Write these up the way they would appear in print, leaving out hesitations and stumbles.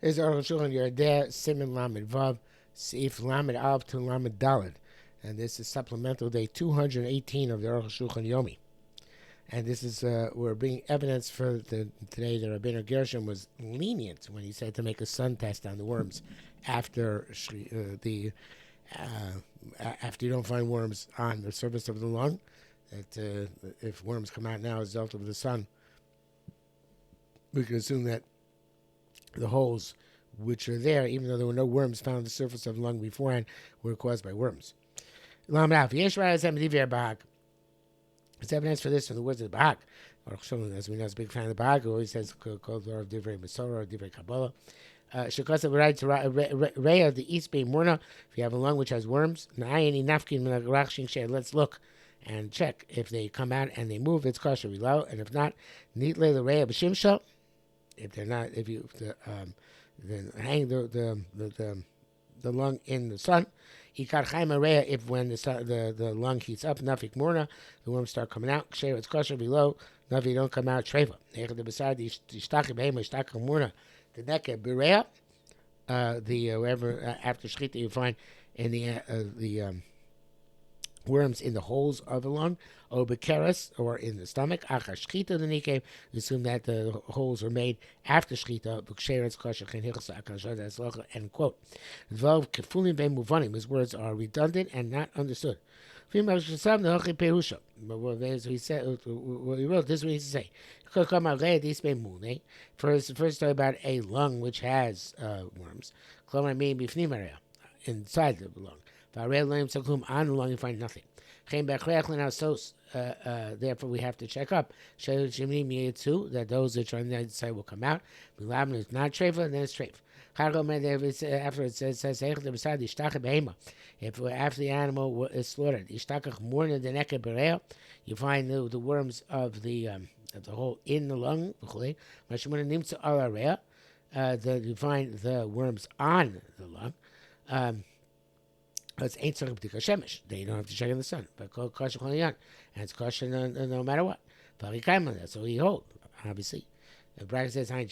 Is Arukh HaShulchan Yerdeh Siman Lamed Vav Seif Lamed Av to Lamed Daled, and this is supplemental day 218 of the Arukh HaShulchan Yomi. And this is we're bringing evidence for today that Rabbeinu Gershom was lenient when he said to make a sun test on the worms after after you don't find worms on the surface of the lung. That if worms come out now as a result of the sun, we can assume that the holes which are there, even though there were no worms found on the surface of the lung beforehand, were caused by worms. There's evidence for this from the words of the Bahag. As we know, is a big fan of the Bahag, who always says, called the of Divrei Masorah or Divrei Kabbalah. Shekasa writes, Reya, the East Bay Morna, if you have a lung which has worms, let's look and check. If they come out and they move, it's kosher below, and if not, neatly the Reya B'Shimsha. If they're not, then hang the lung in the sun. If when the lung heats up, nafik morna, the worms start coming out. Ksher, it's kosher below. Nafi don't come out. Treva. The neck berea. Wherever after shchita you find in the worms in the holes of the lung, or bekeras, or in the stomach. Achar shchita the nikev. You assume that the holes are made after shchita. B'ksheretz kosher chen hilchasa akashad aslocha. End quote. V'ov kefulim be'muvanim. His words are redundant and not understood. But what he said, what he wrote, this is what he say. First story about a lung which has worms. Inside the lung. On the lung you find nothing. Therefore we have to check up. That those which are on the inside will come out. It's not treifa, and then it's treif. After it says if after the animal is slaughtered, you find the worms of the hole in the lung. You find the worms on the lung. It's ain't tzarich b'dika shemesh. They don't have to check in the sun. But kosher and it's kosher no matter what. That's all you hold, obviously. The bracket says, he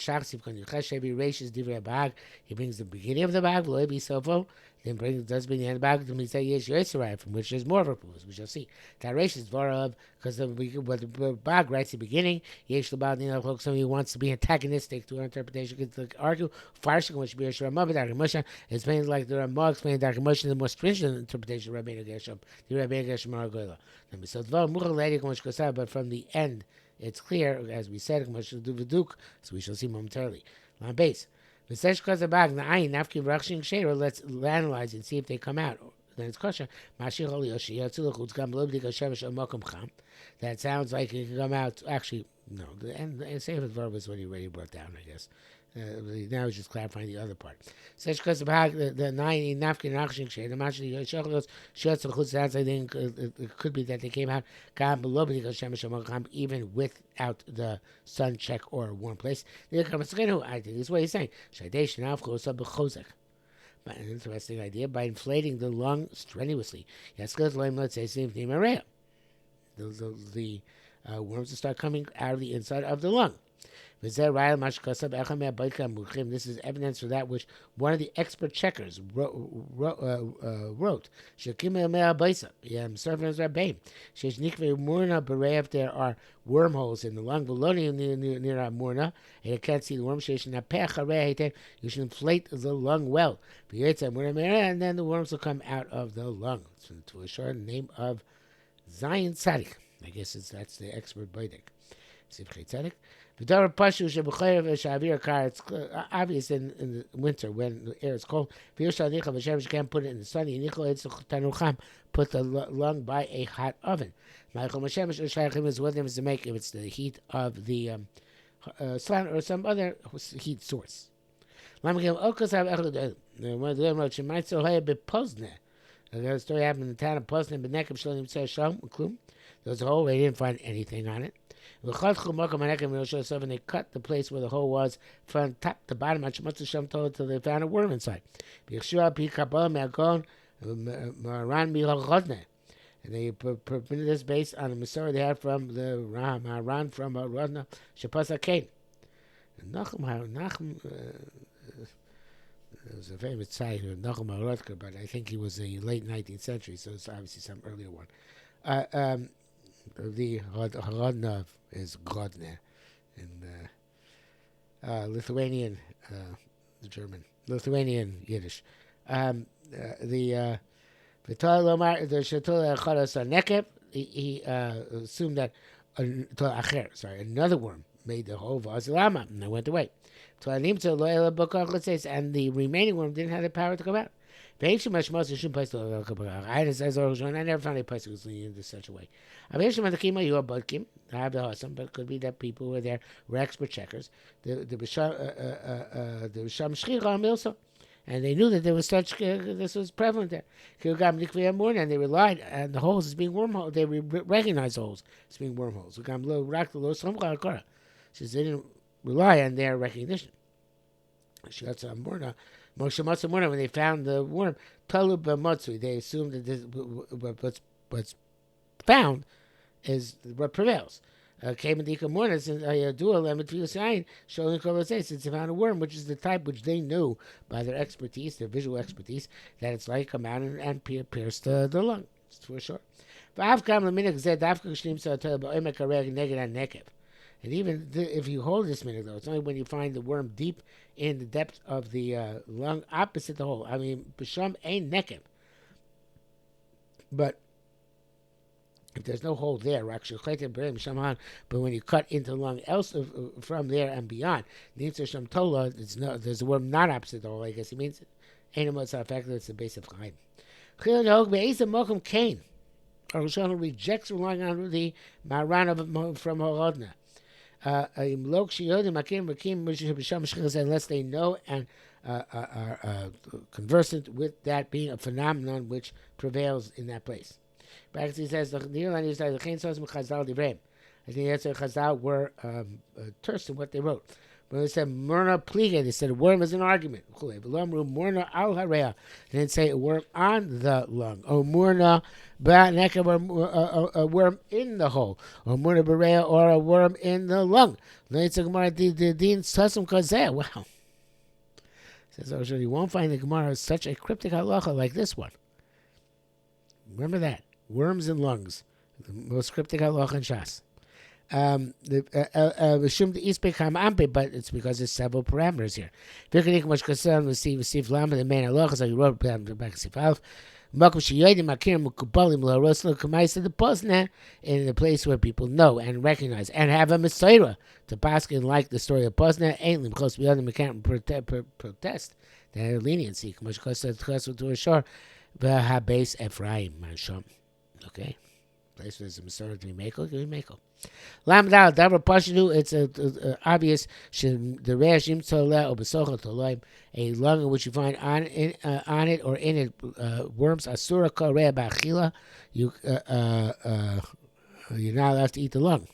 brings the beginning of the bag, then does bring the end of the bag, then we say, yes, Yisrael, from which there's more of a proof, we shall see. That Resh is of, because what the bag writes at the beginning, somebody who wants to be antagonistic to our interpretation, could argue, which be a Moshe, it's mainly like the Ramah explained that Moshe the more stringent interpretation of Rabbeinu Gershom, the Rabbeinu Gershom Aragoyla. But from the end, it's clear, as we said, so we shall see momentarily. On base. Let's analyze and see if they come out. Then it's kosher. That sounds like it can come out. Actually, no. The Sefer Dvarim is what he already brought down, I guess. Now he's just clarifying the other part. The 9 nafkin achshing shade. The sounds I think it could be that they came out even without the sun check or warm place. I think is what he's saying. But an interesting idea by inflating the lung strenuously. Let's say the worms will start coming out of the inside of the lung. This is evidence for that which one of the expert checkers wrote. There are wormholes in the lung, near murna, and you can't see the worm. You should inflate the lung well, and then the worms will come out of the lung. To a short name of Zion Tzadik. I guess that's the expert Baidik. Sivchei Tzedek. It's obvious in the winter when the air is cold. You can't put it in the sun. Put the lung by a hot oven. What difference to make if it's the heat of the sun or some other heat source? The story happened in the town of Poznan. There was a hole. They didn't find anything on it. And they cut the place where the hole was from top to bottom until they found a worm inside. And they permitted this based on the Masorah they had from the Ran from Rodna Shapasa Kain. There was a famous tzaddik, Nachum Arukh, but I think he was the late 19th century, so it's obviously some earlier one. Uh, um, the Horodna is Grodner, and Lithuanian, the German, Lithuanian Yiddish. The Shatul Choros Nekeb, he assumed that another worm made the whole Vazilama, and they went away. And the remaining worm didn't have the power to come out. I never found a place who was leading in such a way. But it could be that people who were there were expert checkers. The Bisham Shchira also. And they knew that there was such this was prevalent there. And they relied on the holes as being wormholes. They recognized the holes as being wormholes. So they didn't rely on their recognition. When they found the worm, they assumed that what's found is what prevails. Came in the morning since they found a worm, which is the type which they knew by their expertise, their visual expertise, that it's like come out and pierce the lung. It's for sure. And even if you hold this minute, though, it's only when you find the worm deep in the depth of the lung opposite the hole. I mean, b'sham ain't nekeb. But if there's no hole there, but when you cut into the lung else from there and beyond, there's a worm not opposite the hole, I guess it means it's the base of Chaim. HaShulchan rejects relying on the Maran from Horodna. Unless they know and are conversant with that being a phenomenon which prevails in that place. Back he says the Chazal were terse in what they wrote. When they said Murna Pliga, they said a worm is an argument. Murna al Harea. They didn't say a worm on the lung. Or Murna Ba'neka, a worm in the hole. Or Murna Barea, or a worm in the lung. Wow. Says Arukh, you won't find the Gemara such a cryptic halacha like this one. Remember that. Worms and lungs. The most cryptic halacha in Shas. But it's because there's several parameters here. The main halacha, so you wrote back to Sifalf. The posna in the place where people know and recognize and have a Messiah to paskin like the story of posna. Ain't lim close beyond them can't protest their leniency. Okay. Place where there's a Messiah to be mako, can be mako. Lamdal davar pashinu. It's obvious. The reashim toleh or besocha toloim, a lung in which you find on it or in it worms. Asura koreh ba'achila. You're not allowed to eat the lung,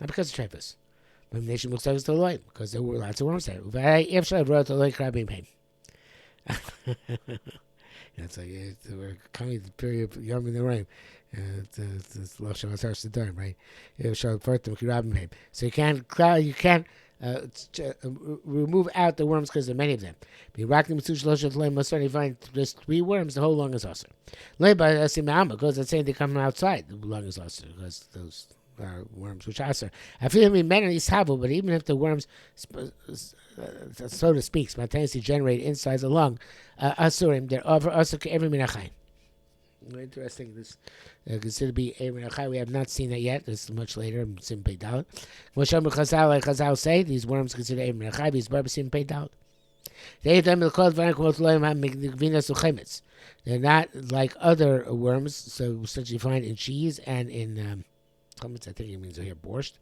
not because of trephus, but nation looks like it's toloim because there were lots of worms there. If I wrote toloim krabim pain. It's like we're coming to the period of Yom in the rain. It's Lashon Hasar Sedarim, right? So you can't remove out the worms because there are many of them. You find just 3 worms, the whole lung is also. Because it's saying they come from outside, the lung is also because those are worms which are. I feel we men is havel, but even if the worms, so to speak, spontaneously generate inside the lung, asurim, they're over also every minachai. Interesting. This considered to be Erin Achai. We have not seen that yet. This is much later. Sim Pei Dalet. Moshe Chazal, like Chazal say, these worms considered Erin Achai. These barbs Sim Pei Dalet. They're not like other worms, so such you find in cheese and in chametz. I think it means here borscht.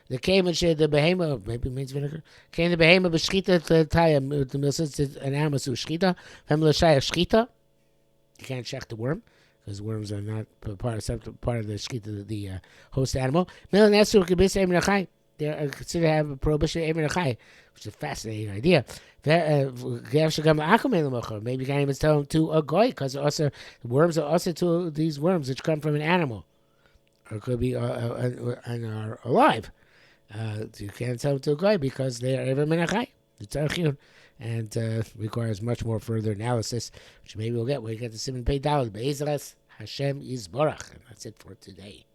The came and the behemoth, maybe it means vinegar. Came the behemoth b'shchita to taya. The mill says an animal to shchita. Femlashaya shchita. You can't check the worm because worms are not part of the shchita, the host animal. Mil and Esur could be Emin Achai. They are considered to have a prohibition of Emin Achai, which is a fascinating idea. Maybe you can't even tell them to a goy because also worms are also to these worms which come from an animal, or could be and are alive. You can't tell them to a goy because they are Emin Achai. the Tzarechiyun, and requires much more further analysis, which maybe we'll get when we get to Siman Pei Daled. Be'ezras Hashem Yisborach. And that's it for today.